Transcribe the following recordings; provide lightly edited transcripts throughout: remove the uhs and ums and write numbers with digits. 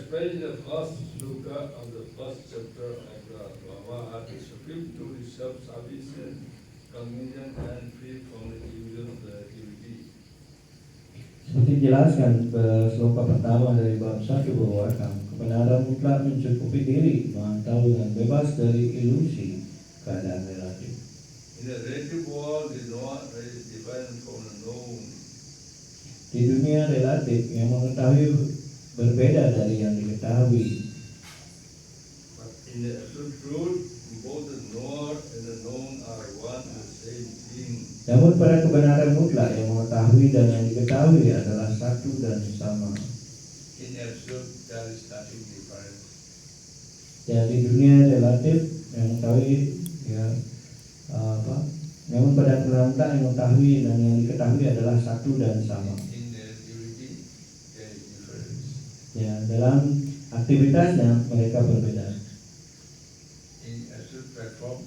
explained in the first sloka of the first chapter of the Mahabharata, supreme to the self-sufficient, convenient and free from the illusion of the activity. Seperti dijelaskan sloka pertama dari bab 1 bahwa kebenaran mutlak mencukupi diri, tahu dan bebas dari ilusi keadaan relatif. In the relative world, the knower is different from the known. Di dunia relatif, yang mengetahui berbeda dari yang diketahui. But in the absolute truth, both the knower and the known are one and the same thing. Namun pada kebenaran mutlak, yang mengetahui dan yang diketahui adalah satu dan sama. In absolute, there is nothing different. Ya, di dunia relatif yang mengetahui namun pada kebenaran mutlak yang mengetahui dan yang diketahui adalah satu dan sama. In relativity, there is difference. Ya, dalam aktivitasnya mereka berbeda. In absolute platform,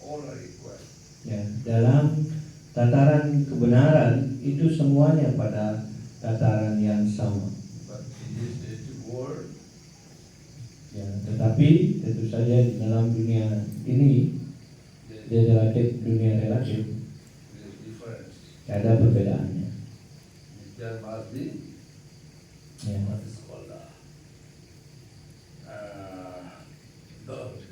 all are equal. Ya, dalam tataran kebenaran itu semuanya pada tataran yang sama. But in this relative world, Ya, tetapi tentu saja di dalam dunia ini, di dunia relatif, there is difference. ada perbedaannya. There must be Ya, what is called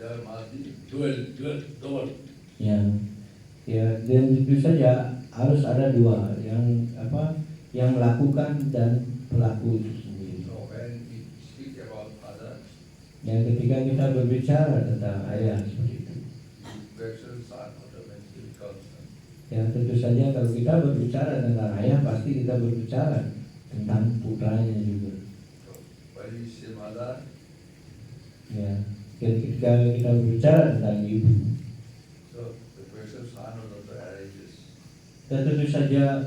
there must be dual. ya, dan tentu saja harus ada dua yang melakukan dan pelaku itu sendiri. So when we speak about father, Dan ketika kita berbicara tentang ayah seperti itu, vessels are automatically constant. ya tentu saja kalau kita berbicara tentang ayah pasti kita berbicara tentang putranya juga. So when we say mother, Ya, ketika kita berbicara tentang ibu, so the vessel son also arises. dan tentu saja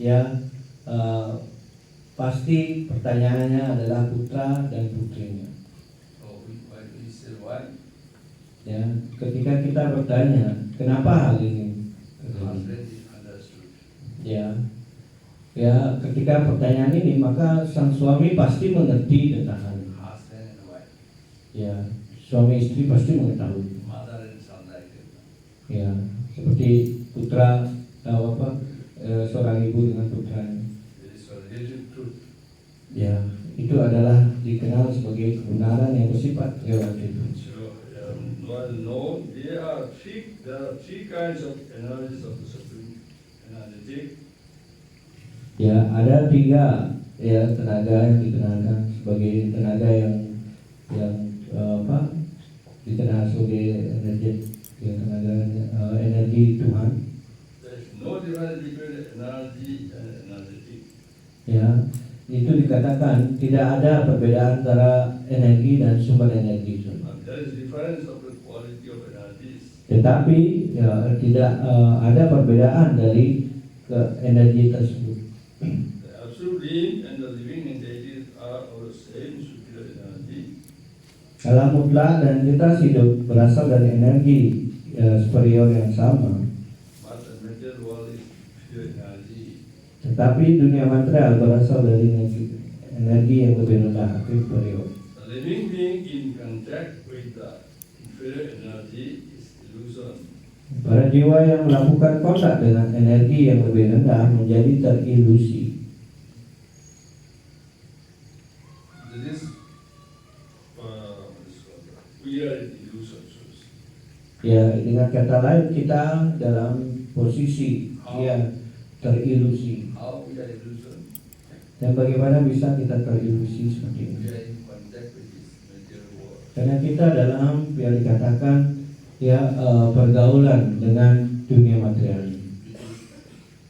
ya pasti pertanyaannya adalah putra dan putrinya. So when we say why, Ya, ketika kita bertanya kenapa hal ini terjadi? husband is understood. Ya, ketika pertanyaan ini maka sang suami pasti mengerti tentang hal ini. Husband and wife, Ya, suami istri pasti mengetahui. mother and son like that. Ya, seperti putra seorang ibu dengan putranya. This is a relative truth. Ya, itu adalah dikenal sebagai kebenaran yang bersifat relatif. So no, there are three kinds of energies of the supreme energetic. Ya, ada tiga tenaga yang dikenalkan sebagai tenaga yang dikenal sebagai energi Tuhan. There is no difference between energy and energetic. Ya, itu dikatakan tidak ada perbedaan antara energi dan sumber energi itu. And there is difference of the quality of energies. Tetapi ya, tidak ada perbedaan dari energi tersebut. The absolute being and the living entities are of the same superior energy. Alam mutlak dan entitas hidup berasal dari energi superior yang sama. But the material world is pure energy. Tetapi dunia material berasal dari energi yang lebih rendah, superior. The living being in contact with the inferior energy is illusion. Para jiwa yang melakukan kontak dengan energi yang lebih rendah menjadi terilusi. This is we are in illusion. Ya, dengan kata lain kita dalam posisi terilusi. How we are illusion? Dan bagaimana bisa kita terilusi seperti ini? We are in contact with this material world. Karena kita dalam yang dikatakan pergaulan dengan dunia material ini.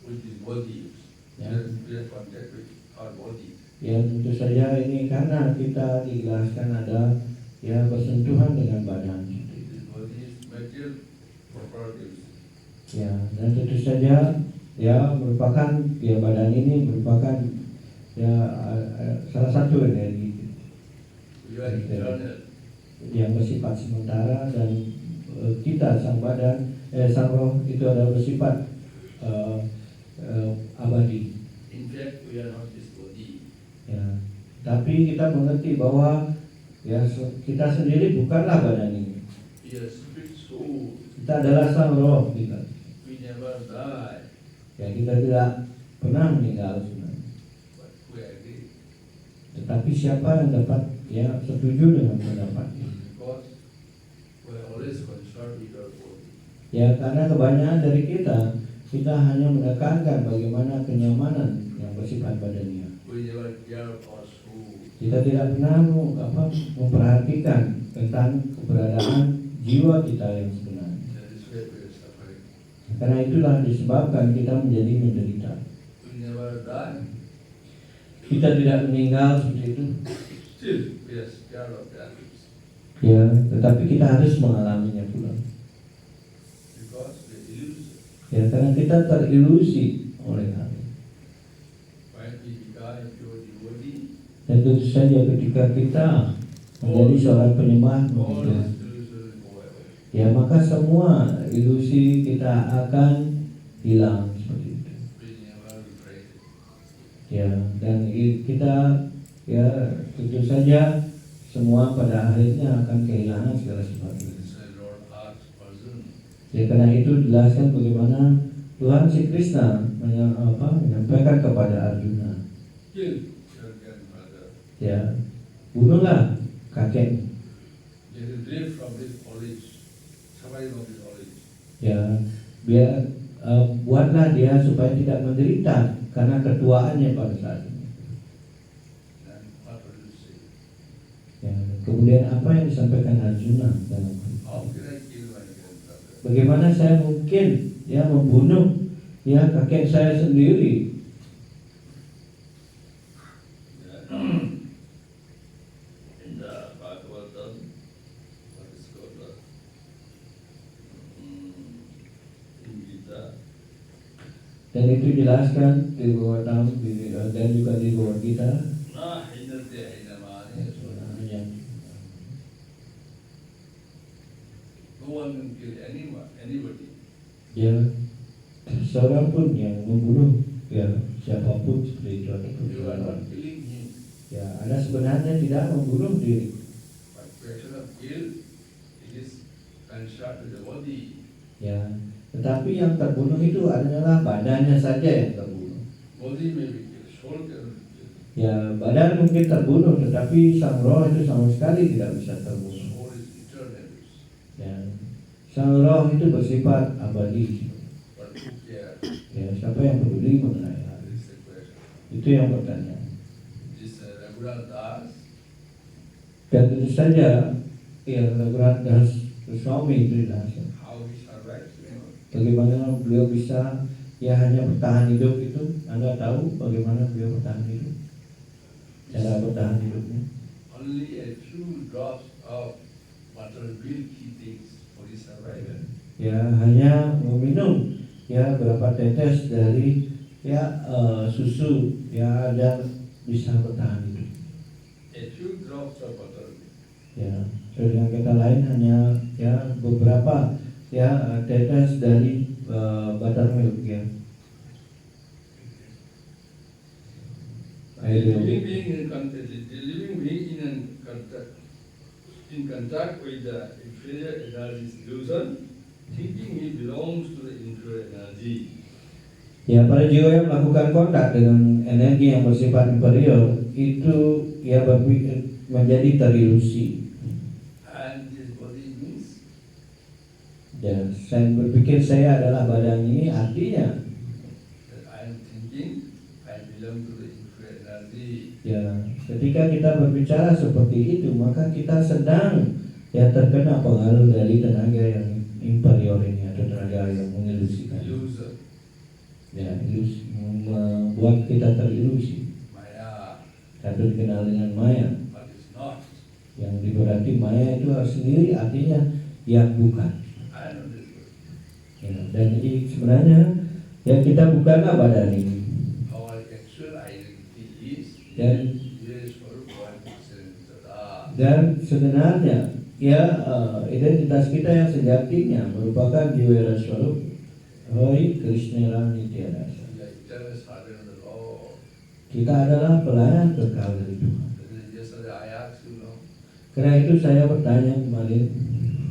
With this body. Ya. We are contact with our body. Ya, tentu saja ini karena kita dijelaskan ada bersentuhan dengan badan. This body is material properties. Ya, dan tentu saja merupakan badan ini merupakan salah satu energi We are eternal. yang bersifat sementara, dan kita sang badan sang roh itu adalah bersifat abadi. In fact, we are not this body. Ya, tetapi kita mengerti bahwa ya kita sendiri bukanlah badan ini. We are spirit soul. Kita adalah sang roh kita. We never die. Ya kita tidak pernah meninggal sebenarnya. But who agree? Tetapi siapa yang dapat ya setuju dengan pendapat ini? Because we are always concerned with our body. Ya karena kebanyakan dari kita hanya menekankan bagaimana kenyamanan yang bersifat badania. We never care of our soul. Kita tidak pernah memperhatikan tentang keberadaan jiwa kita yang sebenarnya. That is why we are suffering. Karena itulah disebabkan kita menjadi menderita. We never die. Kita tidak meninggal seperti itu. Still, we are scared of death. Ya, tetapi kita harus mengalaminya pula. Because we are illusion. Ya, karena kita terilusi oleh hal itu. When we become pure devotee, Dan tentu saja ketika kita menjadi seorang penyembah all Tuhan, these illusions go away. ya maka semua ilusi kita akan hilang seperti itu. We never regret it. Ya, dan kita ya tentu saja semua pada akhirnya akan kehilangan segala sesuatu. This is Lord asks Arjuna. Ya karena itu jelaskan bagaimana Tuhan si Krishna menyampaikan kepada Arjuna, Kill your grandmother. ya bunuhlah kakek, Get relief from this knowledge. Suffering of this knowledge. ya biar buatlah dia supaya tidak menderita karena ketuaannya pada saat ini. Then what will you say? Ya, kemudian apa yang disampaikan Arjuna dalam hal itu? How can I kill my grandmother? Bagaimana saya mungkin ya membunuh ya kakek saya sendiri? In the Bhagavatam, what is called in Gita, Dan itu dijelaskan di Bhagavatam dan juga di Bhagavad Gita. na hinate hinamane sura. Yang No one can kill anyone, anybody. ya seorang pun yang membunuh ya siapapun seperti itu ataupun You are seorang. not killing him. Ya Anda sebenarnya tidak membunuh diri. But question of kill, it is concerned with the body. Ya, tetapi yang terbunuh itu adalah badannya saja yang terbunuh. Body may be killed, soul cannot be killed. Ya badan mungkin terbunuh, tetapi sang roh itu sama sekali tidak bisa terbunuh. Soul is eternal. Ya, sang roh itu bersifat abadi. But who cares? Ya, siapa yang peduli mengenai hal That itu? is the question. Itu yang bertanya. This Raghunath Das, Dan tentu saja ya Raghunath Das suami itu dijelaskan. how he survives, you know. Bagaimana beliau bisa ya hanya bertahan hidup itu? Anda tahu bagaimana beliau bertahan hidup? Cara bertahan hidupnya? Only a few drops of water milk he takes for his survival. Ya hanya meminum ya berapa tetes dari ya susu ya agar bisa bertahan hidup. A few drops of water milk. Ya, dengan kata lain hanya ya beberapa ya tetes dari buttermilk ya. The living being in contact with the inferior energy illusion, thinking he belongs to the inferior energy. Ya, para jiwa yang melakukan kontak dengan energi yang bersifat inferior itu ya berpikir menjadi terilusi. And this body means Dan saya berpikir saya adalah badan ini, artinya that I am thinking I belong to the inferior energy. ya ketika kita berbicara seperti itu maka kita sedang ya terkena pengaruh dari tenaga yang inferior ini atau tenaga yang mengilusikan. Illusion, Ya, ilusi, membuat kita terilusi Maya, atau dikenal dengan maya. but it's not. Yang berarti maya itu sendiri artinya yang bukan. I know this word. Ya, dan jadi sebenarnya ya kita bukanlah badan ini. Our actual identity is Dan Dan sebenarnya ya identitas kita yang sejatinya merupakan jiwa Swarup Hari Krishna Nitya Dasa. Kita adalah pelayan kekal dari Tuhan. Karena itu saya bertanya kemarin,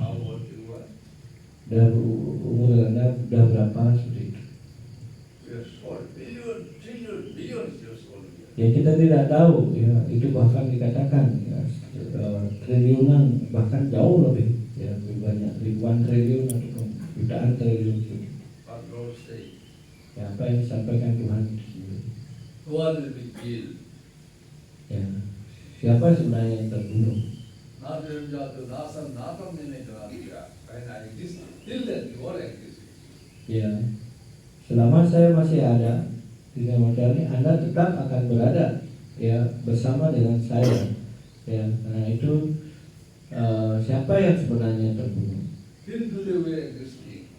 How old you are? umur Anda sudah berapa seperti itu? Years old, billion, trillion, billions years old. Ya kita tidak tahu, ya itu bahkan dikatakan ya, triliunan bahkan jauh lebih, ya lebih banyak ribuan triliun atau jutaan triliun. But Lord say, Ya, apa yang disampaikan Tuhan itu sendiri. who will be killed? Ya, siapa sebenarnya yang terbunuh? Natam jatu nasam natam ninikaranja. When I exist, till then you all exist. Ya, selama saya masih ada di dunia modern ini, Anda tetap akan berada ya bersama dengan saya. Ya, karena itu siapa yang sebenarnya terbunuh? Till today we are existing.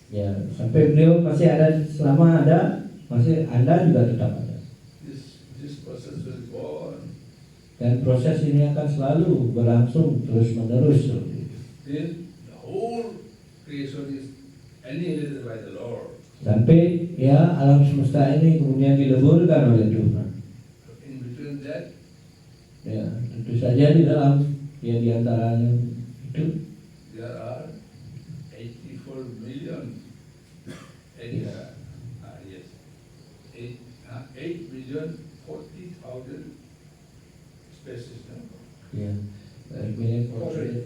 Ya, sampai beliau masih ada, selama ada, masih Anda juga tetap ada. This process will go on. Dan proses ini akan selalu berlangsung terus menerus. Till the whole creation is annihilated by the Lord. Sampai ya alam semesta ini kemudian dileburkan oleh Tuhan. In between that, Ya, tentu saja di dalam ya di antaranya itu there are 84 million. Yes. 8 million 40,000 species. No? ya 8 million 40,000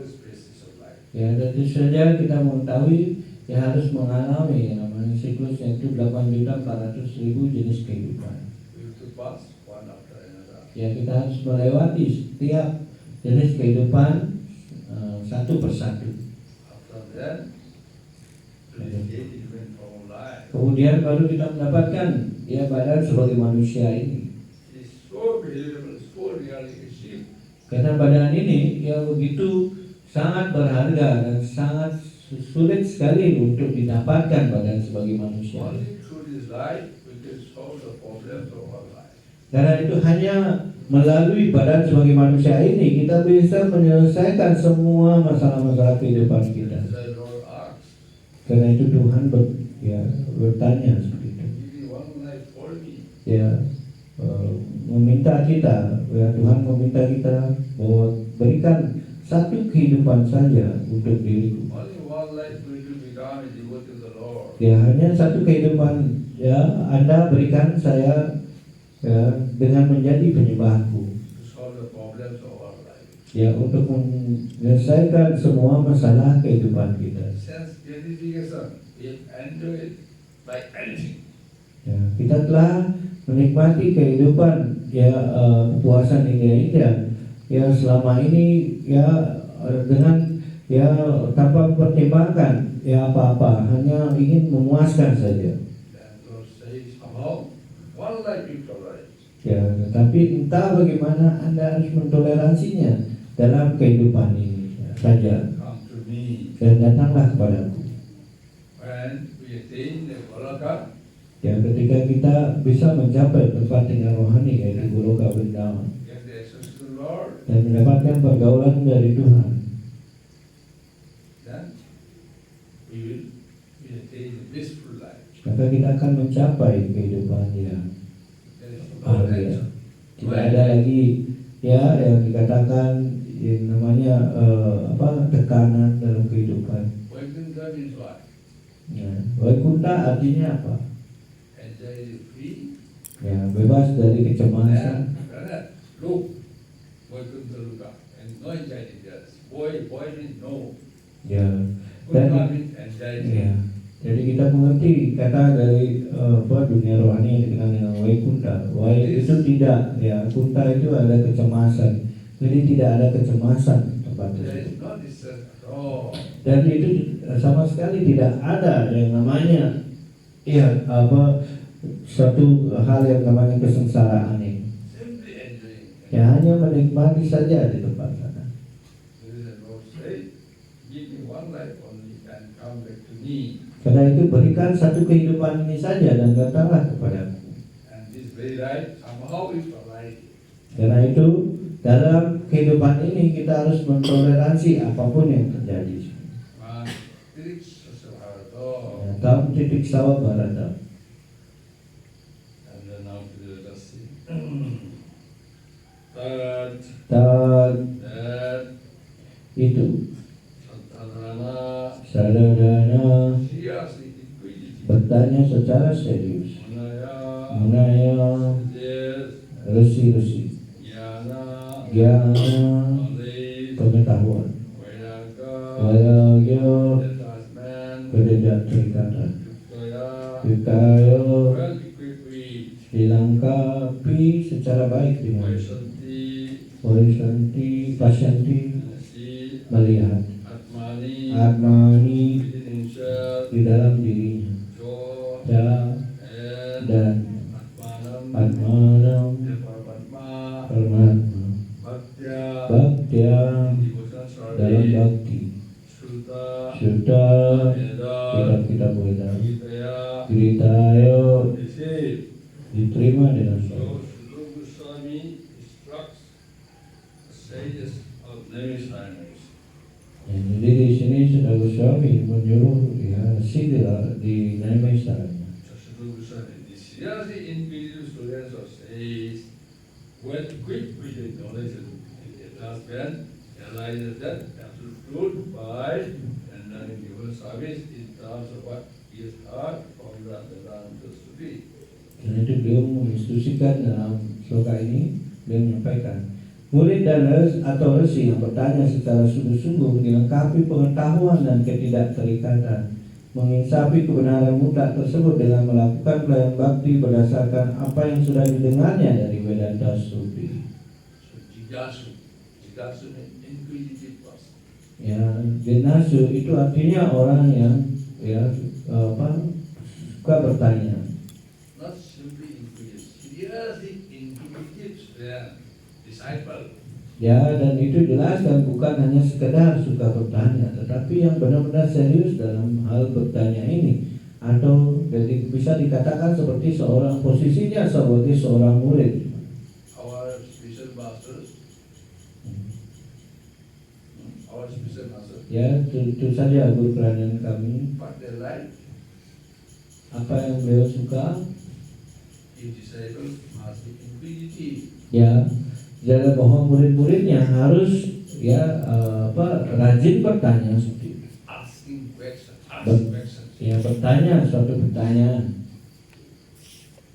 species of life. ya tentu saja kita mengetahui ya harus mengalami yang namanya siklus yaitu 8.400.000 jenis kehidupan. We have to pass one after another. Ya kita harus melewati setiap jenis kehidupan satu persatu. After that, to get different from life. Kemudian baru kita mendapatkan ya badan sebagai manusia ini. It's so valuable, so really achieved. Karena badan ini ya begitu sangat berharga dan sangat sulit sekali untuk didapatkan badan sebagai manusia. Only through this life we can solve the problems of our life. Karena itu hanya melalui badan sebagai manusia ini kita bisa menyelesaikan semua masalah-masalah kehidupan kita. That's why Lord asks, Karena itu Tuhan bertanya seperti itu. give me one life for me. Ya meminta kita, ya Tuhan meminta kita bahwa berikan satu kehidupan saja untuk diriku. Only one life for you to become a devotee to the Lord. Ya hanya satu kehidupan ya Anda berikan saya ya dengan menjadi penyembahku. To solve the problems of our life. Ya untuk menyelesaikan semua masalah kehidupan kita. Sense gratification, we enjoy it by anything. Ya, kita telah menikmati kehidupan ya kepuasan indah-indah ya selama ini ya dengan ya tanpa mempertimbangkan ya apa-apa, hanya ingin memuaskan saja. And Lord says, somehow, one life you tolerate. Ya, tetapi entah bagaimana Anda harus mentoleransinya dalam kehidupan ini saja. Come to me. Dan datanglah kepadaku. When we attain the Golaka, Ya, ketika kita bisa mencapai tempat tinggal rohani yaitu Goloka Vrindavan get the access to the Lord, dan mendapatkan pergaulan dari Tuhan, then we attain the blissful life. maka kita akan mencapai kehidupan yang There is no bahagia. tension. Tidak ada lagi ya yang dikatakan yang namanya tekanan dalam kehidupan. Vaikuntha means what? Ya, Vaikuntha artinya apa? Enjoy free. Ya, bebas dari kecemasan. Brother, look, Vaikuntha Luka, and no anxiety there. Boy means no. Ya, Kuntha dan means anxiety. ya, jadi kita mengerti kata dari dunia rohani yang dikenal dengan Vaikuntha. Vai itu tidak, ya, Kunta itu ada kecemasan. Jadi tidak ada kecemasan tempat There itu. is no distress at all. Dan itu sama sekali tidak ada yang namanya ya suatu hal yang namanya kesengsaraan ini. Simply enjoying. Ya hanya menikmati saja di tempat sana. There is a Lord say, give me one life only and come back to me. Karena itu berikan satu kehidupan ini saja dan datanglah kepadaku. And this very life somehow is alive. Karena itu dalam kehidupan ini kita harus mentoleransi apapun yang terjadi. Tirik Sasabharata. Ya, dalam titik sawah Bharata. And then now to the Dasi. seriously, inquisitive. bertanya secara serius. Manaya, Menanya yes, resi-resi, Jnana, Gyana, knowledge, pengetahuan, Vairagya, Vairagya, detachment, ketidakterikatan, Yuktaya, Yukaya, well equipped with dilengkapi secara baik dengan Vaishanti, Horisonti, Pasyanti, si melihat Atmani, Atmani within himself, di dalam dirinya, Jo, Ja and dan Atmanam, Atmanam, Paramatma, Paramatma, Bhaktya, Bhaktya, devotional dalam service, bakti, Sruta, Sutta, Veda, kitab-kitab Weda, Gitaya, Gritaya, received. diterima dengan So, baik. Sri Goswami instructs the sages of Naimisharnas. Jadi di sini Sudah Goswami menyuruh ya Sidra di Naimisaranya. So, Sri Goswami, the seriously inquisitive students of sages, well equipped with the knowledge of the last man, realizes that absolute truth by rendering human service in terms of what he has heard from the Vedanta Stuti. Karena itu beliau menginstruksikan dalam sloka ini, beliau menyampaikan murid dan atau resi yang bertanya secara sungguh-sungguh dilengkapi pengetahuan dan ketidakterikatan, menginsafi kebenaran mutlak tersebut dengan melakukan pelayanan bakti berdasarkan apa yang sudah didengarnya dari Vedanta Stuti. So, Jigasu means inquisitive person. Ya, Jinasu itu artinya orang yang suka bertanya. Not simply inquisitive, seriously inquisitive disciple. Ya, dan itu jelas dan bukan hanya sekedar suka bertanya, tetapi yang benar-benar serius dalam hal bertanya ini, atau bisa dikatakan seperti posisinya sebagai seorang murid. Our spiritual masters, Ya, tentu saja guru pelayanan kami, what they like, apa yang beliau suka, if disciples must be inquisitive. ya, jadi bahwa murid-muridnya harus rajin bertanya seperti itu. Asking questions, Ya, bertanya suatu pertanyaan.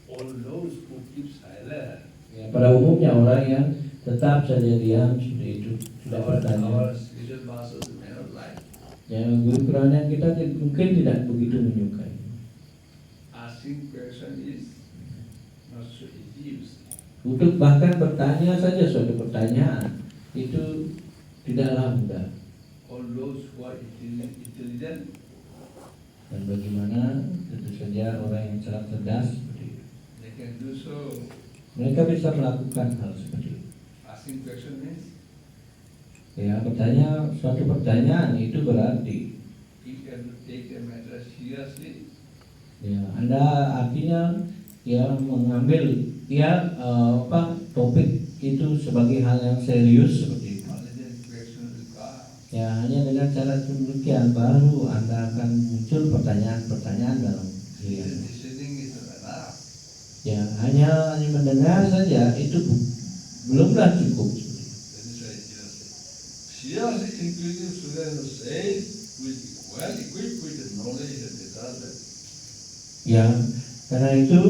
All those who keep silent, Ya, pada umumnya orang yang tetap saja diam seperti itu tidak our bertanya. spiritual masters may not like. Ya, guru pelayanan kita mungkin tidak begitu menyukai. Asking question is not so easy. Untuk bahkan bertanya saja suatu pertanyaan itu tidaklah mudah. All those who are intelligent, Dan bagaimana tentu saja orang yang sangat cerdas seperti itu, they can do so. mereka bisa melakukan hal seperti itu. Asking question means Ya, bertanya suatu pertanyaan itu berarti you have to take the matter seriously. ya Anda artinya ya mengambil topik itu sebagai hal yang serius seperti itu. Only then question will come. Ya, hanya dengan cara demikian baru Anda akan muncul pertanyaan-pertanyaan dalam diri Anda. Listening is not enough. Ya, hanya mendengar saja itu belumlah cukup. That is why seriously inquisitive students say will be well equipped with the knowledge that they have. Ya, karena itu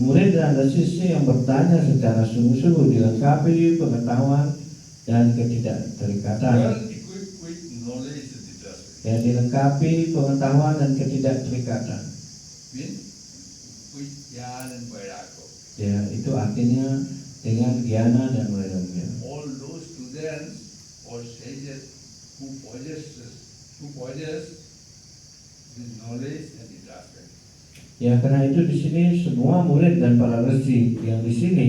murid dan siswa yang bertanya secara sungguh-sungguh dilengkapi pengetahuan dan ketidakterikatan. Well equipped with knowledge that they have. Ya, dilengkapi pengetahuan dan ketidakterikatan. With Jnana and Vairagya. Ya, itu artinya dengan Gyana dan Vairagya. All those students or sages who possess the knowledge and detachment. Ya, karena itu di sini semua murid dan para resi yang di sini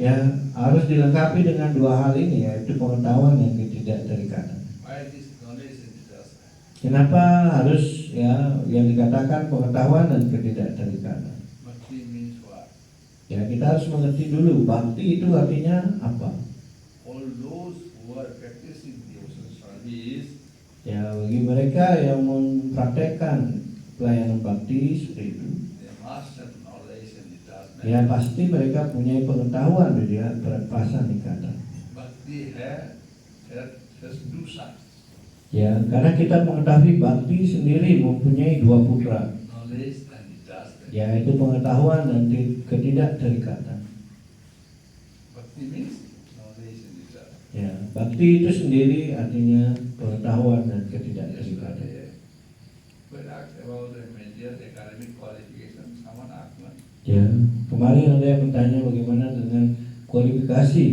ya harus dilengkapi dengan dua hal ini, yaitu pengetahuan dan ketidakterikatan. Why this knowledge and detachment? Kenapa harus ya yang dikatakan pengetahuan dan ketidakterikatan? Bhakti means what? Ya, kita harus mengerti dulu bakti itu artinya apa. All those who are practicing devotional service, Ya, bagi mereka yang mempraktekkan pelayanan bakti seperti itu, they must have knowledge and detachment. ya pasti mereka punya pengetahuan dari perasaan ikatan. Bhakti has two sides. Ya, karena kita mengetahui bakti sendiri mempunyai dua putra, knowledge and detachment. yaitu pengetahuan dan ketidakterikatan. Bhakti means knowledge and detachment. Ya, bakti itu sendiri artinya pengetahuan dan ketidakterikatan. But ask about the material academic qualification, someone asked me. Ya, kemarin ada yang bertanya bagaimana dengan kualifikasi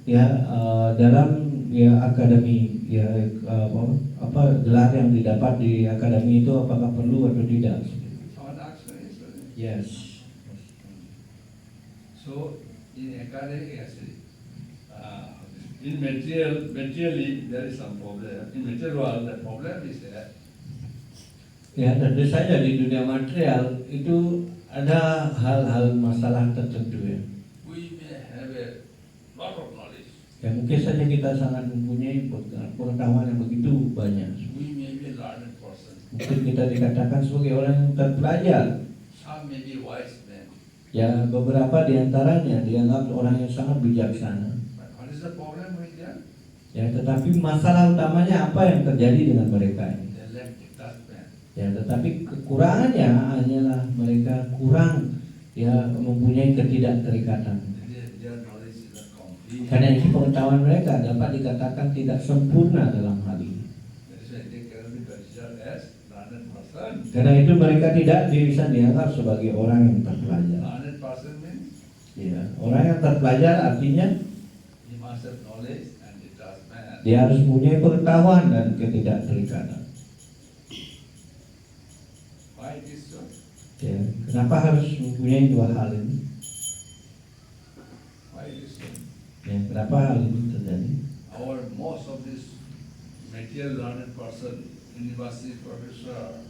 ya dalam ya akademi ya apa gelar yang didapat di akademi itu apakah perlu atau tidak? Someone asked me yesterday. Yes. So in academic actually, in materially there is some problem. In material world the problem is that Ya, tentu saja di dunia material itu ada hal-hal masalah tertentu ya. we may have a lot of knowledge. Ya mungkin saja kita sangat mempunyai pengetahuan yang begitu banyak. We may be a learned person. Mungkin kita dikatakan sebagai orang yang terpelajar. Some may be wise men. Ya beberapa di antaranya dianggap orang yang sangat bijaksana. But what is the problem with them? Ya tetapi masalah utamanya apa yang terjadi dengan mereka ini? They lack detachment. Ya tetapi kekurangannya hanyalah mereka kurang ya mempunyai ketidakterikatan. Their knowledge is not complete. Karena itu pengetahuan mereka dapat dikatakan tidak sempurna dalam hal ini. That is why they cannot be considered as learned person. Karena itu mereka tidak bisa dianggap sebagai orang yang terpelajar. Learned person means Ya, orang yang terpelajar artinya he must have knowledge and detachment. dia harus mempunyai pengetahuan dan ketidakterikatan. Why it is so? Ya, kenapa harus mempunyai dua hal ini? Why it is so? Ya, kenapa hal ini terjadi? Our most of this material learned person, university professor,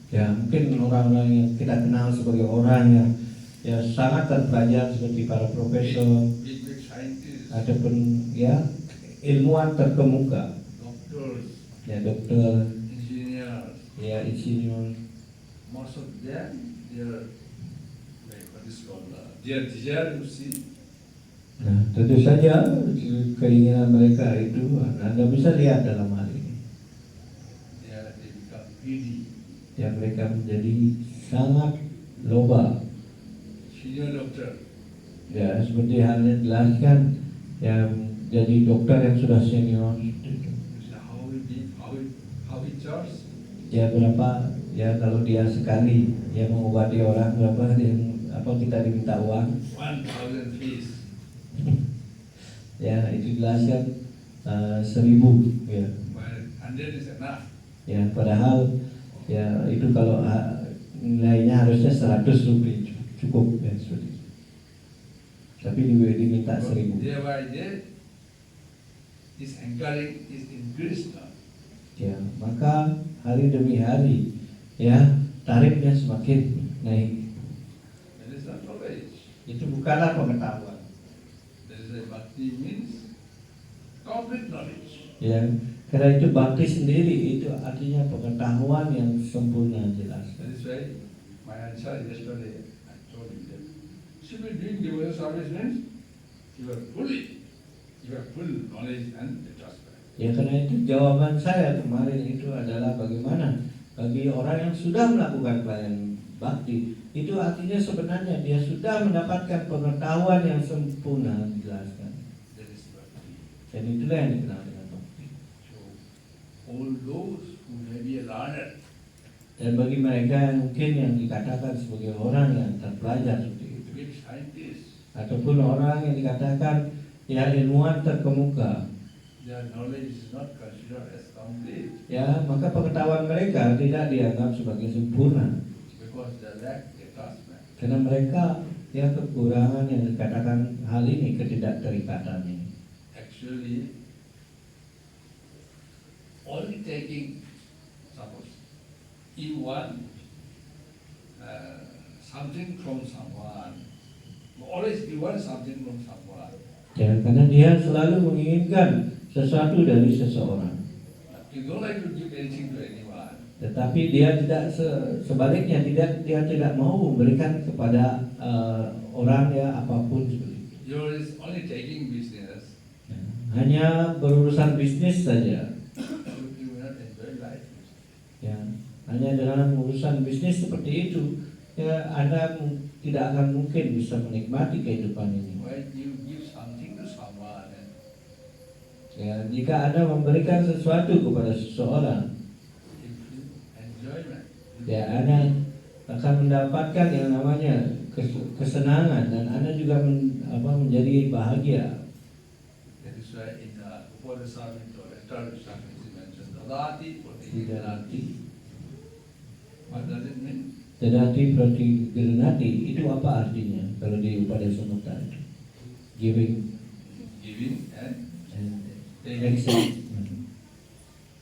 Ya, mungkin orang-orang yang kita kenal sebagai orang yang ya sangat terpelajar seperti para profesor big scientists, ataupun ya ilmuwan terkemuka, doctors, ya dokter, engineers, ya insinyur. most of them, their what is called, their desire to see. Nah, tentu saja keinginan mereka itu Anda bisa lihat dalam hal ini. They become greedy. Ya mereka menjadi sangat loba. Senior doctor, Ya seperti halnya dijelaskan yang jadi dokter yang sudah senior. you say how we did, how we charge. Ya berapa ya kalau dia sekali ya mengobati orang berapa yang apa kita diminta uang. 1,000 fees. Ya itu dijelaskan 1.000 ya. Well, 100 is enough. Ya padahal ya itu kalau nilainya harusnya 100 rupiah cukup ya seperti itu. Tapi diminta 1.000. Day by day, this anchoring is increased now. Ya maka hari demi hari ya tarifnya semakin naik. That is not knowledge. Itu bukanlah pengetahuan. That is why bhakti means complete knowledge. Ya karena itu bakti sendiri itu artinya pengetahuan yang sempurna jelas. That is why my answer yesterday, I told you that simply doing devotional service means you are full knowledge and detachment. Ya karena itu jawaban saya kemarin itu adalah bagaimana bagi orang yang sudah melakukan pelayanan bakti itu artinya sebenarnya dia sudah mendapatkan pengetahuan yang sempurna dijelaskan. That is bhakti. Dan itulah yang dikenal dengan bakti. So all those who may be learned, Dan bagi mereka yang mungkin yang dikatakan sebagai orang yang terpelajar seperti itu, big scientists, ataupun orang yang dikatakan ya ilmuwan terkemuka, their knowledge is not considered as complete ya maka pengetahuan mereka tidak dianggap sebagai sempurna because they lack detachment. karena mereka ya kekurangan yang dikatakan hal ini ketidakterikatan ini. Actually, only taking, suppose, you want something from someone, always you want something from someone. Ya karena dia selalu menginginkan sesuatu dari seseorang, You don't like to give anything to anyone. tetapi dia tidak sebaliknya dia tidak mau memberikan kepada orang ya apapun seperti itu. You're only taking business. Ya, hanya berurusan bisnis saja. you will not enjoy life. Ya, hanya dengan urusan bisnis seperti itu, ya Anda tidak akan mungkin bisa menikmati kehidupan ini. When you give something to someone, Ya, jika Anda memberikan sesuatu kepada seseorang, you feel enjoyment. ya Anda akan mendapatkan yang namanya kesenangan dan Anda juga menjadi bahagia. That is why in the Upanishad, he mentioned Dadati Prati. What does it mean? Dadati Prati Granati, itu apa artinya kalau di Upadeshamutta itu? Giving And and taking. accept.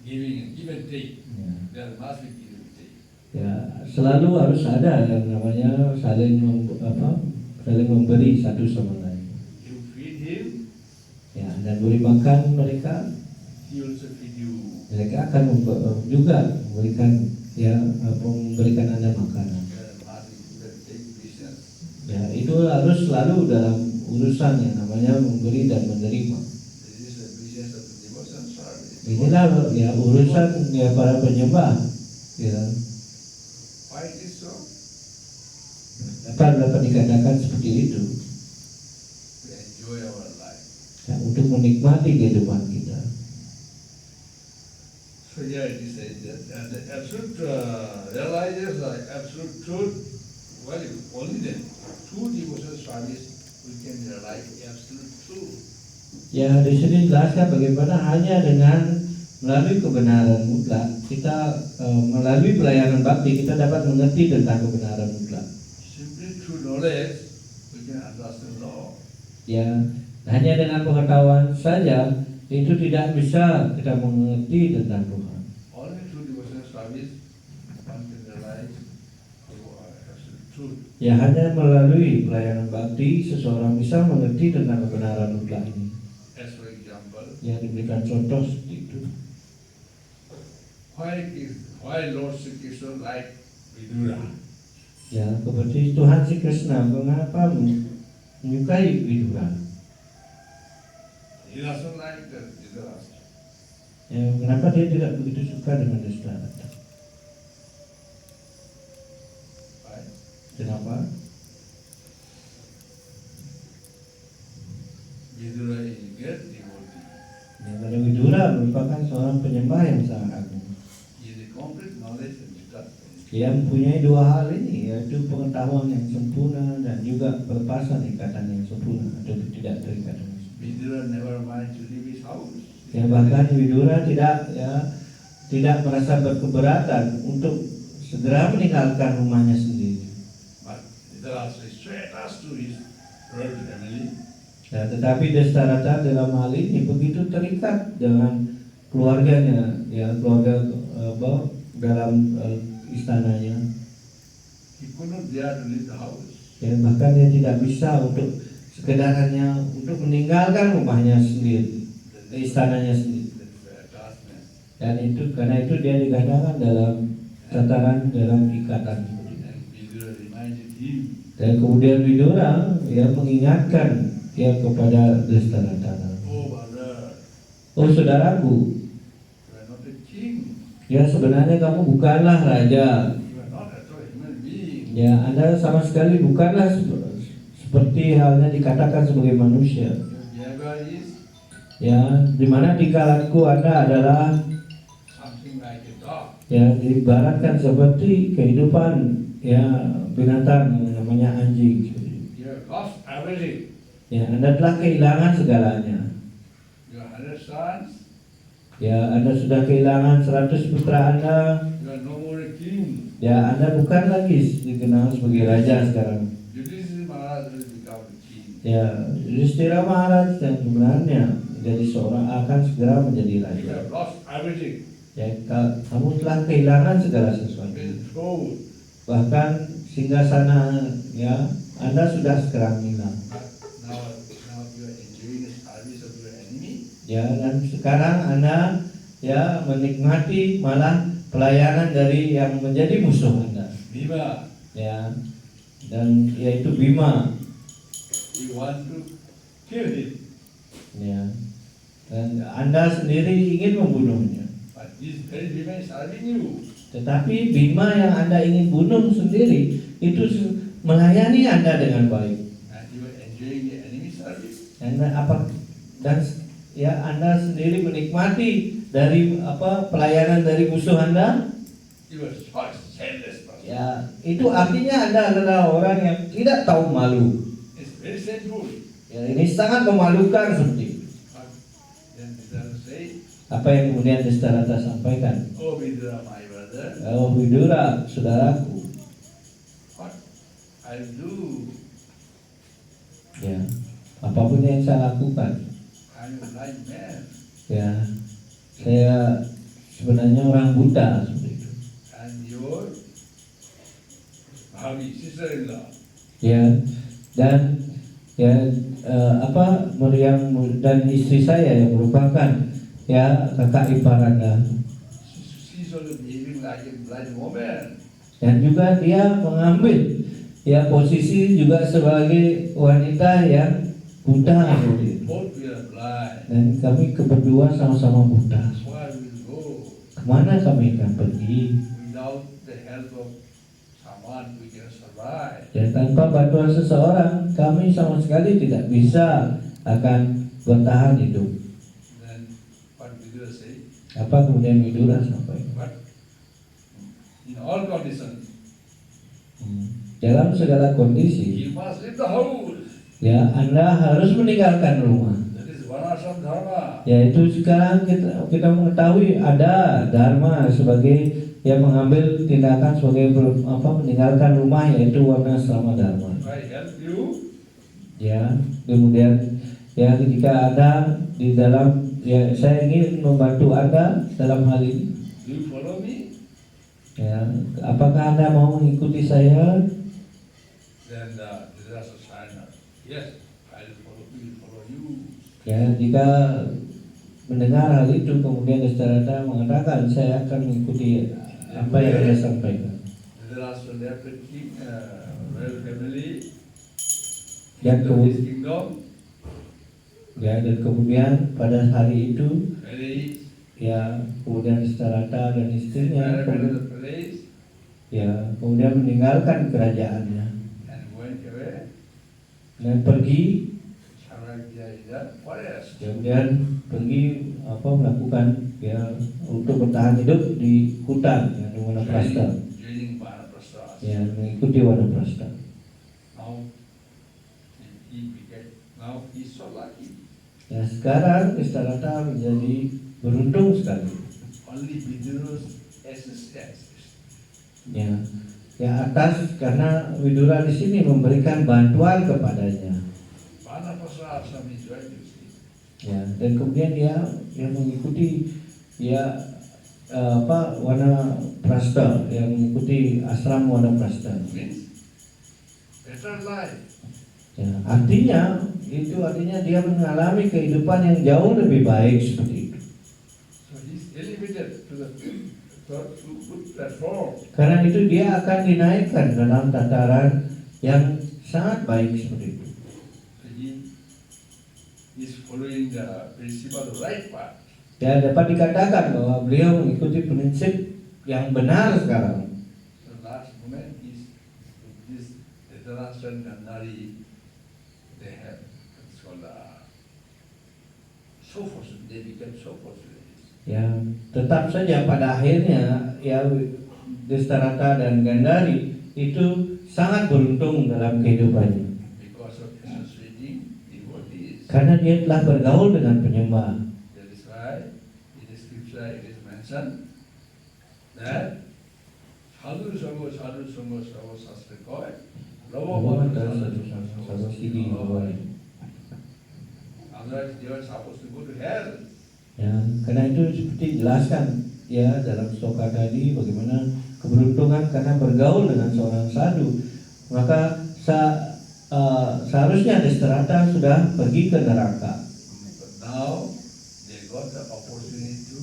Giving and give and take. Ya. There must be give and take. Ya, selalu harus ada yang namanya saling memberi satu sama lain. You feed him, Ya, dan beri makan mereka, he also feed you. mereka akan juga memberikan Anda makanan. There must be give and take business. Ya, itu harus selalu dalam urusan yang namanya memberi dan menerima. This is the business of the devotion service. Inilah ya urusan ya para penyembah. Ya, Why it is so? dapat dikatakan seperti itu. To enjoy our life. Ya, untuk menikmati kehidupan kita. So here it is said that the absolute realizes the absolute truth. Well, only then through devotional service we can realize absolute truth. Ya, di sini jelaskan bagaimana hanya dengan melalui kebenaran mutlak kita melalui pelayanan bakti kita dapat mengerti tentang kebenaran mutlak. Simply through knowledge we can understand law. Ya, hanya dengan pengetahuan saja itu tidak bisa kita mengerti tentang Tuhan. Only through devotional service one can realize absolute truth. Ya, hanya melalui pelayanan bakti seseorang bisa mengerti tentang kebenaran mutlak ini. As for example, Ya, diberikan contoh seperti itu. why Lord Sri Krishna like Vidura? Ya, seperti Tuhan Sri Krishna mengapa menyukai Vidura? He doesn't like the Dhritarashtra. Ya, kenapa dia tidak begitu suka dengan Dhritarashtra? Why? Kenapa? Vidura is a great devotee. Ya, karena Vidura merupakan seorang penyembah yang sangat agung. He has a complete knowledge and Dhritarashtra. Dia mempunyai dua hal ini, yaitu pengetahuan yang sempurna dan juga pelepasan ikatan yang sempurna atau tidak terikat dengan sempurna. Vidura never mind to leave his house. Ya, bahkan Vidura tidak merasa berkeberatan untuk segera meninggalkan rumahnya sendiri. But Dhritarashtra is so attached to his royal family. Ya, tetapi Dhritarashtra dalam hal ini begitu terikat dengan keluarganya, ya keluarga dalam istananya. He could not dare to leave the house. Ya, bahkan dia tidak bisa untuk sekedar hanya untuk meninggalkan rumahnya sendiri, istananya sendiri. That is the attachment. Dan itu karena itu dia dikatakan dalam tataran dalam ikatan seperti itu. And Vidura reminded him, Dan kemudian Vidura ya mengingatkan ya kepada Dhritarashtra. oh brother, Oh saudaraku, you are not a king. ya sebenarnya kamu bukanlah raja. You are not at all a human being. Ya, Anda sama sekali bukanlah seperti halnya dikatakan sebagai manusia. Your behavior is Ya, di mana tingkahku Anda adalah something like a dog. ya diibaratkan seperti kehidupan ya binatang yang namanya anjing. You have lost everything. Ya, Anda telah kehilangan segalanya. You are 100 sons. Ya, Anda sudah kehilangan 100 putra Anda. You are no more a king. Ya, Anda bukan lagi dikenal sebagai raja sekarang. Yudhishthira Maharaj will become a king. Ya, Yudhishthira Maharaj yang sebenarnya menjadi seorang akan segera menjadi You raja. have lost everything. Ya, kamu telah kehilangan segala sesuatu. Even throne. Bahkan singgasana ya Anda sudah sekarang hilang. But now you are enjoying the service of your enemy. Ya, dan sekarang Anda ya menikmati malah pelayanan dari yang menjadi musuh Anda. Bhima, Ya, dan yaitu Bima. you want to kill him. Ya, dan Anda sendiri ingin membunuhnya. this very Bhima is serving you. Tetapi Bima yang Anda ingin bunuh sendiri itu melayani Anda dengan baik. And you are enjoying the enemy service. Dan ya Anda sendiri menikmati dari pelayanan dari musuh Anda. You are such shameless person. Ya, itu artinya Anda adalah orang yang tidak tahu malu. It's very shameful. Ya, ini sangat memalukan seperti itu. But then Vidura say, Apa yang kemudian Destarata sampaikan? oh Vidura, my brother, Oh Widura, saudaraku. what I'll do, Ya, apapun yang saya lakukan. I'm a blind man. Ya, saya sebenarnya orang buta seperti itu. And your Bhavi, sister-in-law, Ya, dan ya yang dan istri saya yang merupakan ya kakak ipar Anda. she's also behaving like a blind woman. Dan juga dia mengambil ya posisi juga sebagai wanita yang buta seperti itu. Both we are blind. Dan kami berdua sama-sama buta. Where we will go? Kemana kami akan pergi? Without the help of someone, we can survive. Dan tanpa bantuan seseorang, kami sama sekali tidak bisa akan bertahan hidup. Then what Vidura say? Apa kemudian Widura sampaikan? But in all conditions, Dalam segala kondisi, you must leave the house. ya Anda harus meninggalkan rumah. That is Varnashram Dharma. Yaitu sekarang kita mengetahui ada dharma sebagai yang mengambil tindakan sebagai meninggalkan rumah, yaitu Varnasrama dharma. If I help you, Ya, kemudian ya ketika Anda di dalam ya saya ingin membantu Anda dalam hal ini. do you follow me? Ya, apakah Anda mau mengikuti saya? Then Vidura surrender. Yes, I will follow you. Ya, jika mendengar hal itu kemudian Destarata mengatakan saya akan mengikuti apa yang dia sampaikan. Vidura left the royal family, Dan his kingdom, ya, dan kemudian pada hari itu married, ya kemudian Destarata dan istrinya married the place, ya kemudian meninggalkan kerajaannya and went away. dan pergi, Saragya forest. kemudian pergi melakukan ya untuk bertahan hidup di hutan ya di Wanaprastha, Joining Vanaprastha. ya mengikuti Wanaprastha. Now he's so lucky. Ya sekarang Destarata menjadi beruntung sekali. Only Vidura's assistance. Ya atas karena Widura di sini memberikan bantuan kepadanya. Vanaprastha ashram is right, you see. Ya, dan kemudian dia mengikuti ya Wanaprastha, yang mengikuti ashram Wanaprastha. Means better life. Ya, artinya dia mengalami kehidupan yang jauh lebih baik seperti itu. So he's elevated to the good platform. Karena itu dia akan dinaikkan dalam tataran yang sangat baik seperti itu. So he is following the principle of right path. Ya dapat dikatakan bahwa beliau mengikuti prinsip yang benar sekarang. So last moment is this Dhritarashtra and Gandhari, they have it's called so fortunate, they became so fortunate. Ya, tetap saja pada akhirnya ya Destarata dan Gandhari itu sangat beruntung dalam kehidupannya. Because of associating devotees. Karena dia telah bergaul dengan penyembah. That is why in the scripture it is mentioned that sadhu sango savo sastra koi lava otherwise they are supposed to go to hell. Ya, karena itu seperti dijelaskan ya dalam sloka tadi bagaimana keberuntungan karena bergaul dengan seorang sadhu, maka seharusnya Destarata sudah pergi ke neraka. But now they got the opportunity to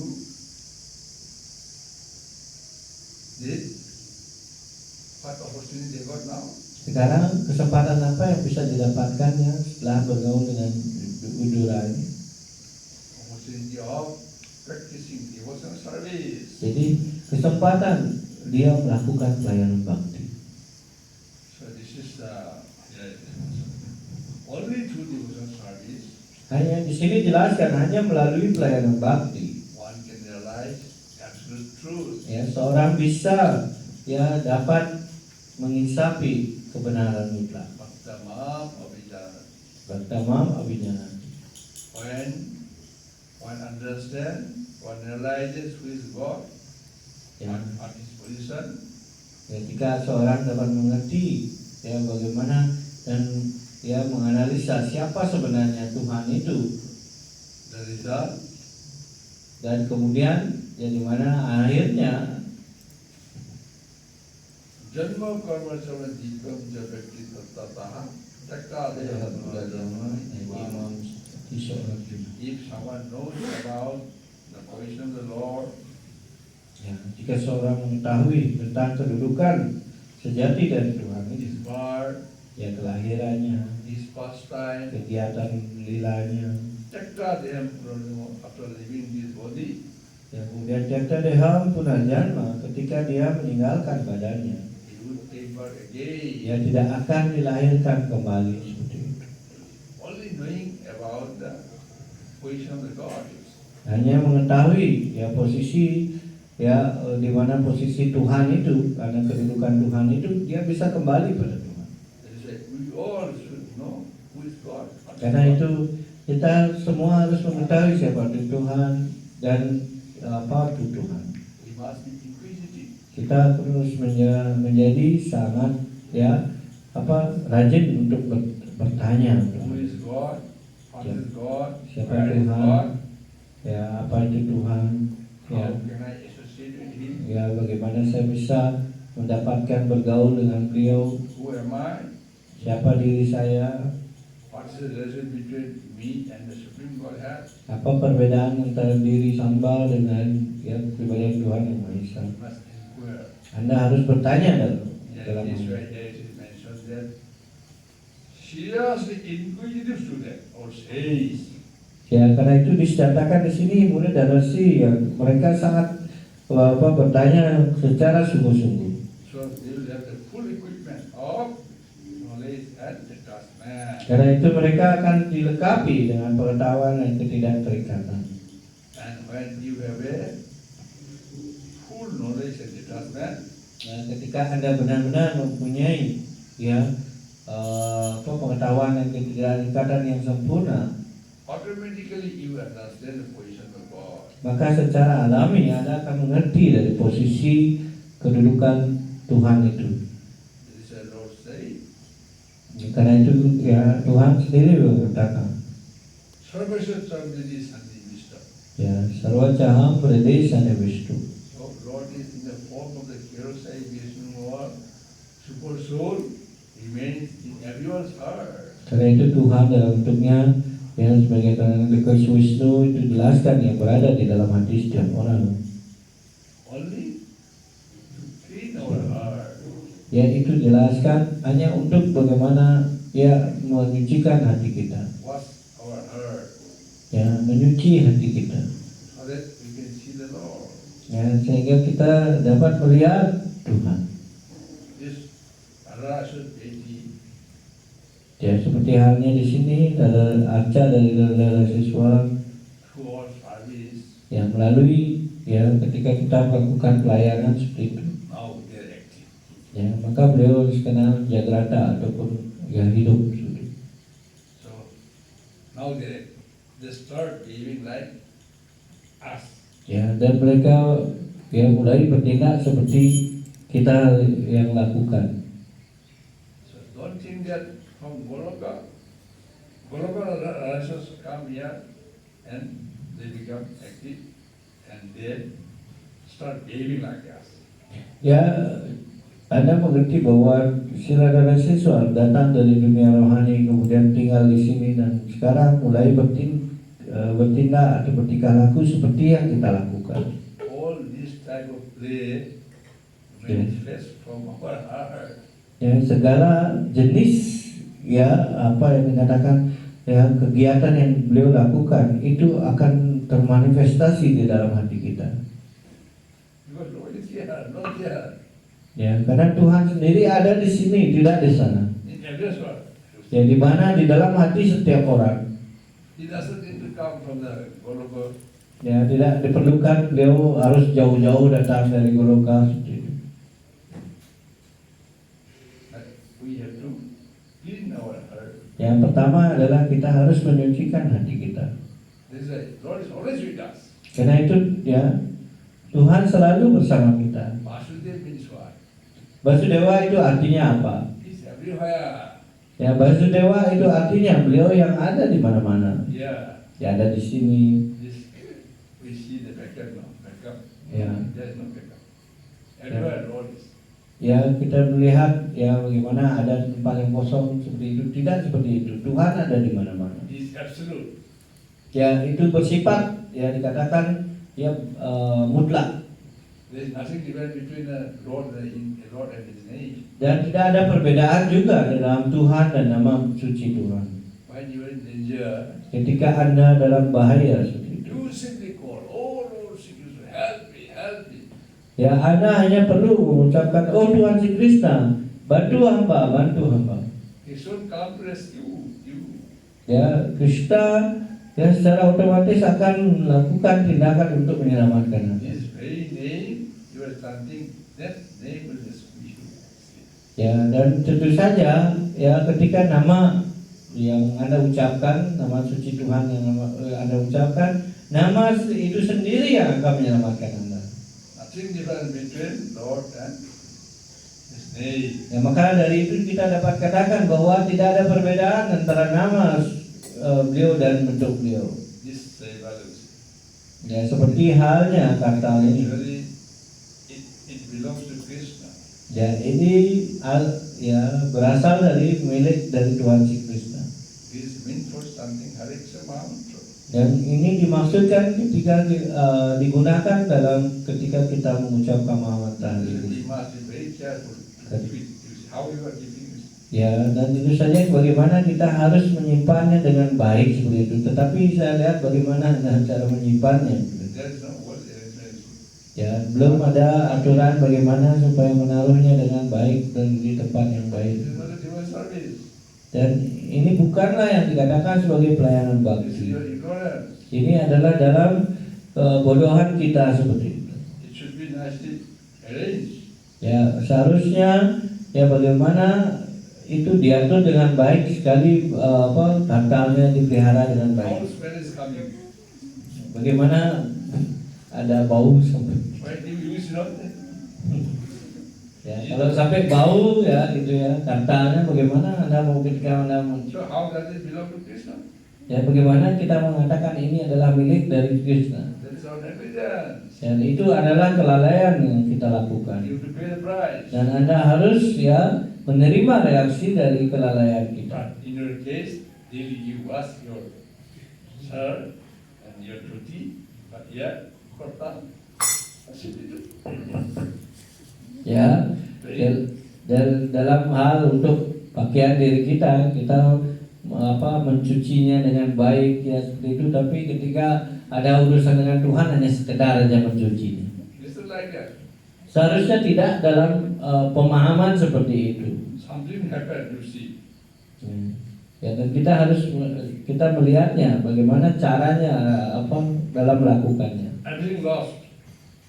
what opportunity they got now? Sekarang kesempatan apa yang bisa didapatkannya setelah bergaul dengan Widura ini? Opportunity of practicing devotional service. Jadi kesempatan dia melakukan pelayanan bakti. So this is only through devotional service Hanya di sini jelaskan hanya melalui pelayanan bakti. one can realize absolute truth. Ya, seorang bisa ya dapat menginsapi kebenaran mutlak. Bhaktamam abhijana. Bhaktamam abhijana. When one understands, one realizes who is God, Ya, what his position, ketika seorang dapat mengerti ya bagaimana dan ya menganalisa siapa sebenarnya Tuhan itu, the result, dan kemudian ya di mana akhirnya Janma karma sama jikam jabakti tattataha takta deha purajama. If someone knows about the position of the Lord, ya, jika seorang mengetahui tentang kedudukan sejati dari Tuhan itu, his birth, ya kelahirannya, his pastime, kegiatan lilanya, takta deha purajama, after leaving this body, ya kemudian Cakta Deha Punarjanma ketika dia meninggalkan badannya, he would take birth again. dia tidak akan dilahirkan kembali seperti itu. Only knowing about the position of the God. Hanya mengetahui ya posisi ya di mana posisi Tuhan itu, karena kedudukan Tuhan itu dia bisa kembali pada Tuhan. That is why we all should know who is God. What is Karena God. itu kita semua harus mengetahui siapa itu Tuhan dan apa itu Tuhan. We must be inquisitive. Kita terus menjadi sangat ya rajin untuk bertanya. Who is God? What is God? Siapa Where is Tuhan? God? Ya apa itu Tuhan? Ya, How can I associate with Him? ya bagaimana saya bisa mendapatkan bergaul dengan beliau? Who am I? Siapa diri saya? What is the relation between me and the Supreme Godhead? Apa perbedaan antara diri hamba dengan ya pribadi Tuhan yang Maha Esa? We must inquire. Anda harus bertanya Yeah, dalam this hal way there it is mentioned that seriously inquisitive student or says, ya, karena itu dicatatkan di sini murid dan rasi yang mereka sangat bertanya secara sungguh-sungguh. so they will have the full equipment of knowledge and detachment. Karena itu mereka akan dilengkapi dengan pengetahuan dan ketidakterikatan. And when you have a full knowledge and detachment, Nah, ketika Anda benar-benar mempunyai ya pengetahuan dan ketidakterikatan yang sempurna, automatically you understand the position of God. maka secara alami Anda akan mengerti dari posisi kedudukan Tuhan itu. This is the Lord say, Karena itu ya Tuhan sendiri berkata, Sarvasya Samriti Santi Vishta. ya Sarva Caham Pradesana Vishnu. So Lord is in the form of the Kerosai Vishnu or Super Soul, remains in everyone's heart. Karena itu Tuhan dalam bentuknya ya sebagai Dekas Wisnu itu jelaskan yang berada di dalam hati setiap orang. Only to clean our heart. Ya itu jelaskan hanya untuk bagaimana ya menyucikan hati kita, Wash our heart ya menyuci hati kita, so that we can see the Lord. ya sehingga kita dapat melihat Tuhan. This Arasut Eti, Ya seperti halnya di sini ada arca dari saudara siswa through our service, yang melalui ya ketika kita melakukan pelayanan seperti itu, now they are active. ya maka beliau dikenal jagrata ataupun ya hidup. So now they start behaving like us. Ya dan mereka ya mulai bertindak seperti kita yang lakukan. So don't think that from Goloka Rasas come here and they become active and they start behaving like us. Ya, Anda mengerti bahwa saudara siswa datang dari dunia rohani kemudian tinggal di sini dan sekarang mulai bertindak atau bertingkah laku seperti yang kita lakukan. All this type of play manifest from our heart. Ya, segala jenis ya apa yang dikatakan ya kegiatan yang beliau lakukan itu akan termanifestasi di dalam hati kita. Because Lord is here, not here. Ya, karena Tuhan sendiri ada di sini, tidak di sana. In every soul. Ya, di mana di dalam hati setiap orang. He doesn't need to come from the Goloka. Ya, tidak diperlukan beliau harus jauh-jauh datang dari Goloka seperti itu. We have to clean our heart. Yang pertama adalah kita harus menyucikan hati kita. This is why Lord is always with us. Karena itu ya Tuhan selalu bersama kita. Vasudeva means what? Basudewa itu artinya apa? He's everywhere. Ya, Basudewa itu artinya beliau yang ada di mana-mana. Yeah. Ya, ada di sini. This we see the backup now. Backup. Ya. There is no backup. Everywhere Lord is. Ya, kita melihat ya bagaimana ada tempat yang kosong seperti itu. Tidak seperti itu. Tuhan ada di mana-mana. He is absolute. Ya, itu bersifat ya dikatakan ya mutlak. There is nothing different between the Lord and His name. Dan tidak ada perbedaan juga dalam Tuhan dan nama suci Tuhan. When you are in danger, Ketika Anda dalam bahaya seperti itu, you simply call, "Oh Lord, help me, help me." ya Anda hanya perlu mengucapkan, "Oh Tuhan Si Krishna, bantu hamba, bantu hamba." He should come to rescue you. Ya, Krishna ya secara otomatis akan melakukan tindakan untuk menyelamatkan Anda. This very name you are chanting, that name will rescue you. Ya, dan tentu saja ya ketika nama yang Anda ucapkan, nama suci Tuhan yang Anda ucapkan, nama itu sendiri yang akan menyelamatkan Anda. Nothing different between Lord and His name. Ya, maka dari itu kita dapat katakan bahwa tidak ada perbedaan antara nama beliau dan bentuk beliau. This values. Ya, seperti halnya kata ini. Actually, it belongs to Krishna. Ya, ini ya berasal dari milik dari Tuhan Si Krishna. It is meant for something Hariksha Mantra. Dan ini dimaksudkan ketika digunakan dalam ketika kita mengucapkan mantra We ini. must be very careful to use how you are giving it. Ya, dan tentu saja bagaimana kita harus menyimpannya dengan baik seperti itu. Tetapi saya lihat bagaimana cara menyimpannya. There is no word arrangement. Ya, belum ada aturan bagaimana supaya menaruhnya dengan baik dan di tempat yang It baik. is not a divine service. Dan ini bukanlah yang dikatakan sebagai pelayanan This is bakti. your ignorance. Ini adalah dalam kebodohan kita seperti itu. It should be nicely arranged. Ya, seharusnya ya bagaimana itu diatur dengan baik sekali, bantalnya dipelihara dengan How baik. smell is coming. Bagaimana ada bau sampai Why do you use not? ya, kalau sampai bau ya gitu ya, bantalnya bagaimana Anda mau ketika Anda So how does it belong to Krishna? ya bagaimana kita mengatakan ini adalah milik dari Krishna. That is our negligence. Dan itu adalah kelalaian yang kita lakukan. You have to pay the price. Dan Anda harus ya menerima reaksi dari kelalaian kita. But in your case, daily you wash your shirt and your dhoti, but yet korban. Ya, dan dalam hal untuk pakaian diri kita mencucinya dengan baik ya seperti itu. Tapi ketika ada urusan dengan Tuhan hanya sekedar aja mencucinya. It's not like that. Seharusnya tidak dalam pemahaman seperti itu. Something happened, you see. Ya, dan kita melihatnya bagaimana caranya dalam melakukannya. Everything lost.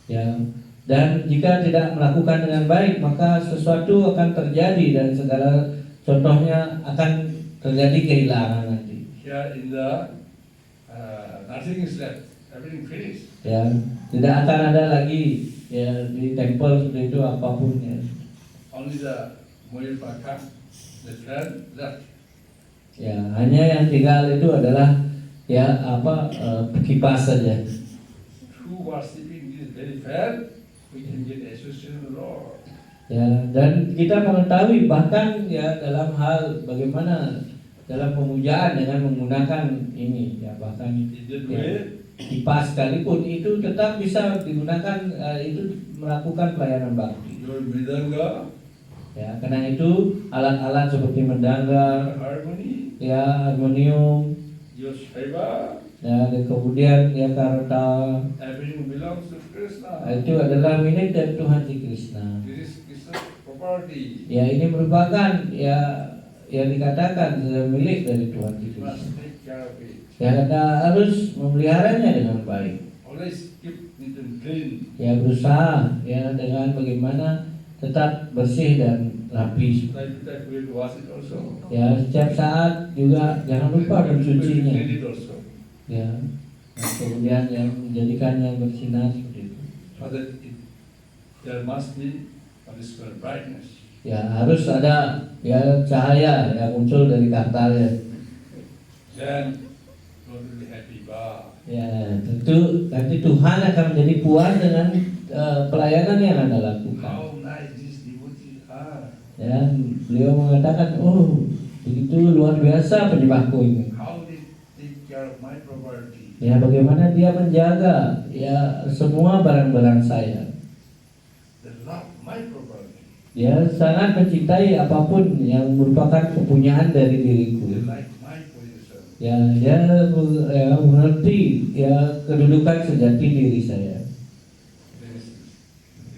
Ya, dan jika tidak melakukan dengan baik maka sesuatu akan terjadi dan segala contohnya akan terjadi kehilangan nanti. Here in the nothing is left. Everything finished. Ya, tidak akan ada lagi ya di tempel seperti itu apapun ya. Only the Moil Pakha, the fan left. Ya, hanya yang tinggal itu adalah ya kipas saja. Through worshipping this very fan, we can get association with the Lord. Ya, dan kita mengetahui bahkan ya dalam hal bagaimana dalam pemujaan dengan menggunakan ini ya bahkan In that ya, way, kipas sekalipun itu tetap bisa digunakan itu melakukan pelayanan bakti. your mridanga, Ya, karena itu alat-alat seperti mendangga harmony, ya harmonium, your Shiva, ya dan kemudian ya karta, everything belongs to Krishna. itu adalah milik dari Tuhan Sri Krishna. This is Krishna's property. Ya ini merupakan ya yang dikatakan milik dari Tuhan Sri You must Krishna. take care of it. Ya kita harus memeliharanya dengan baik. Always keep it clean. Ya berusaha ya dengan bagaimana tetap bersih dan rapi. Time to time we will wash it also. Ya setiap saat juga jangan lupa mencucinya. Clean it also. Ya dan kemudian yang menjadikannya bersinar seperti itu. So that there must be what is called brightness. Ya harus ada ya cahaya yang muncul dari kartalnya. Then God will be happy. Wow. Ya tentu nanti Tuhan akan menjadi puas dengan pelayanan yang Anda lakukan. How nice these devotees are. Ya beliau mengatakan, oh begitu luar biasa penyembahku ini. How they take care of my property. Ya bagaimana dia menjaga ya semua barang-barang saya. They love my property. Dia sangat mencintai apapun yang merupakan kepunyaan dari diriku. They like my position. Ya dia mengerti ya kedudukan sejati diri saya. It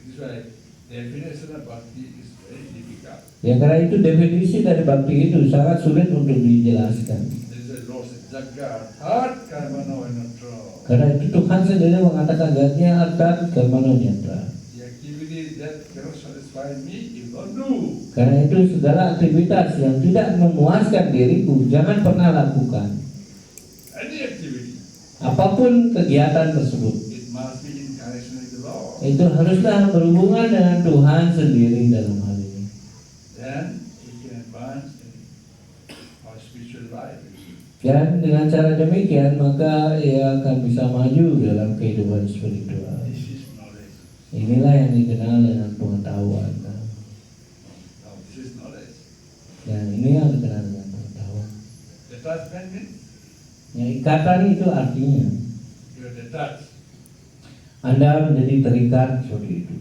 is why definition of bhakti is very difficult. Ya karena itu definisi dari bakti itu sangat sulit untuk dijelaskan. There is a loss of jagga, heart karmano anatra. Karena itu Tuhan sendiri mengatakan zatnya artan karmano nyatra. The activity that cannot satisfy me, you don't do. Karena itu segala aktivitas yang tidak memuaskan diriku jangan pernah lakukan. Any activity, Apapun kegiatan tersebut, it must be in connection with the Lord. itu haruslah berhubungan dengan Tuhan sendiri dalam hal ini. Then we can advance in our spiritual life. Dan dengan cara demikian maka ia akan bisa maju dalam kehidupan spiritual. This is knowledge. Inilah yang dikenal dengan pengetahuan. Now, this is knowledge. Dan ini yang dikenal dengan pengetahuan. Detachment means Ya, ikatan itu artinya you are detached. Anda menjadi terikat seperti itu.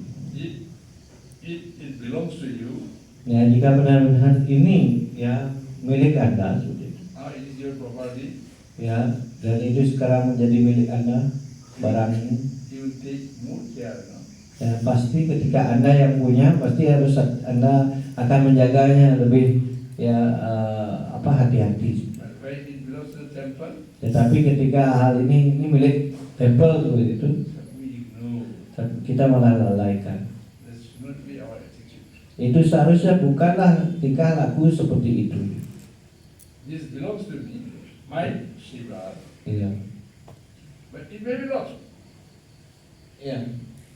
It belongs to you. Ya, jika benar-benar ini ya milik Anda seperti itu. Now it is your property. Ya, dan itu sekarang menjadi milik Anda barang ini. You will take more care. No? Ya, pasti ketika Anda yang punya, pasti harus Anda akan menjaganya lebih ya hati-hati. But when it belongs to the temple, Tetapi ketika hal ini milik temple seperti itu, we ignore. kita malah lalaikan. That should not be our attitude. Itu seharusnya bukanlah tingkah laku seperti itu. This belongs to me, my Shiva, Iya. but it may be lost. Iya.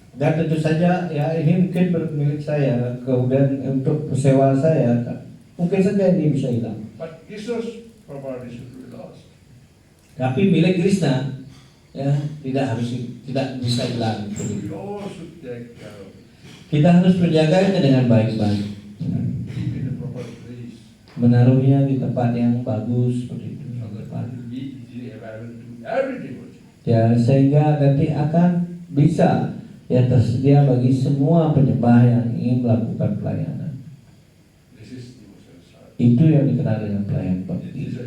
Dan tentu saja ya ini mungkin milik saya, kemudian untuk sewa saya, mungkin saja ini bisa hilang. But Krishna's property should be lost. Tapi milik Krishna ya tidak bisa hilang. We all should take care of it. Kita harus menjaganya dengan baik-baik, Keep in the proper place. menaruhnya di tempat yang bagus seperti itu. So that it will be easily available to every devotee. Ya sehingga nanti akan bisa ya tersedia bagi semua penyembah yang ingin melakukan pelayanan. This is devotional service. Itu yang dikenal dengan pelayanan It bakti. is a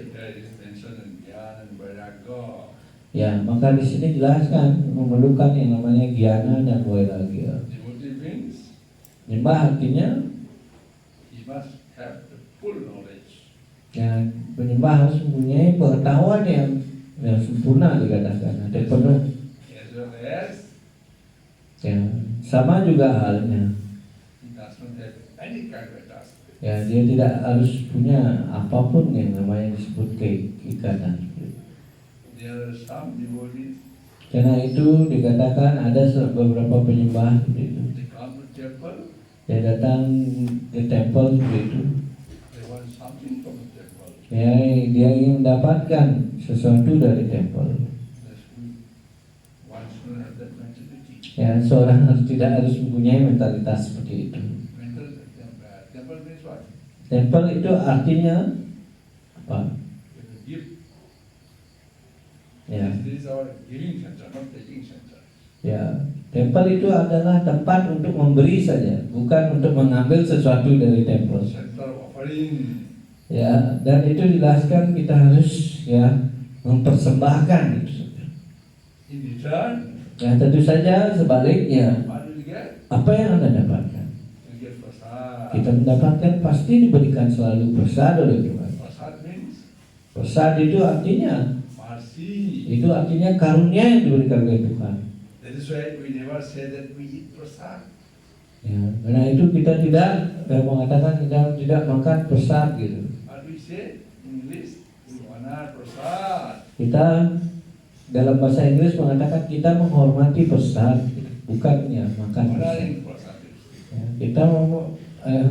mentioned in Jnana and Vairagya. Ya, maka di sini jelaskan memerlukan yang namanya Gyana dan Vairagya. Devotee means Menyembah artinya he must have the full knowledge. ya penyembah harus mempunyai pengetahuan yang sempurna dikatakan, ada penuh. As well as Ya, sama juga halnya. he does not have any kind of attachment. Ya, dia tidak harus punya apapun yang namanya disebut keikatan. There are some devotees, Karena itu dikatakan ada beberapa penyembah seperti itu. they come to temple, Dia datang ke temple seperti itu. they want something from the temple. Ya, dia ingin mendapatkan sesuatu dari temple. That's good. One should have that mentality. Ya, seorang tidak harus mempunyai mentalitas seperti itu. Temple means what? Temple itu artinya apa? It's a gift. Ya, This is our giving center, not taking center. ya. Temple itu adalah tempat untuk memberi saja, bukan untuk mengambil sesuatu dari temple. Center of offering. Ya, dan itu dijelaskan kita harus ya mempersembahkan itu. In return, Ya, tentu saja sebaliknya, what will you get? apa yang Anda dapatkan? You get prasad. Kita mendapatkan pasti diberikan selalu prasad oleh Tuhan. Prasad means Prasad itu artinya karunia yang diberikan oleh Tuhan. That is why we never say that we eat prasad. Ya, karena itu kita tidak mengatakan kita tidak makan prasad gitu. What we say in English, we honor prasad. Kita dalam bahasa Inggris mengatakan kita menghormati prasad, gitu. Bukannya makan prasad. Honoring prasad. Ya, kita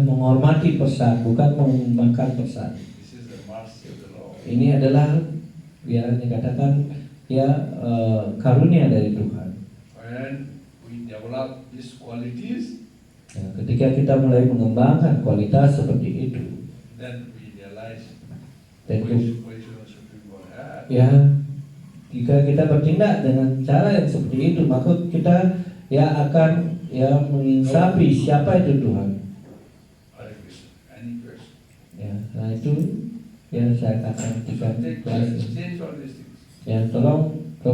menghormati prasad, bukan memakan prasad. This is the mercy of the Lord. Ini adalah ya dikatakan ya karunia dari Tuhan. When we develop these qualities, Ya, ketika kita mulai mengembangkan kualitas seperti itu, then we realize dan position Supreme God had. ya jika kita bertindak dengan cara yang seperti itu, maka kita ya akan ya menginsafi siapa itu Tuhan. Hare Krishna. Any question? Ya, nah itu yang saya akan So katakan. change all these things. Ya, tolong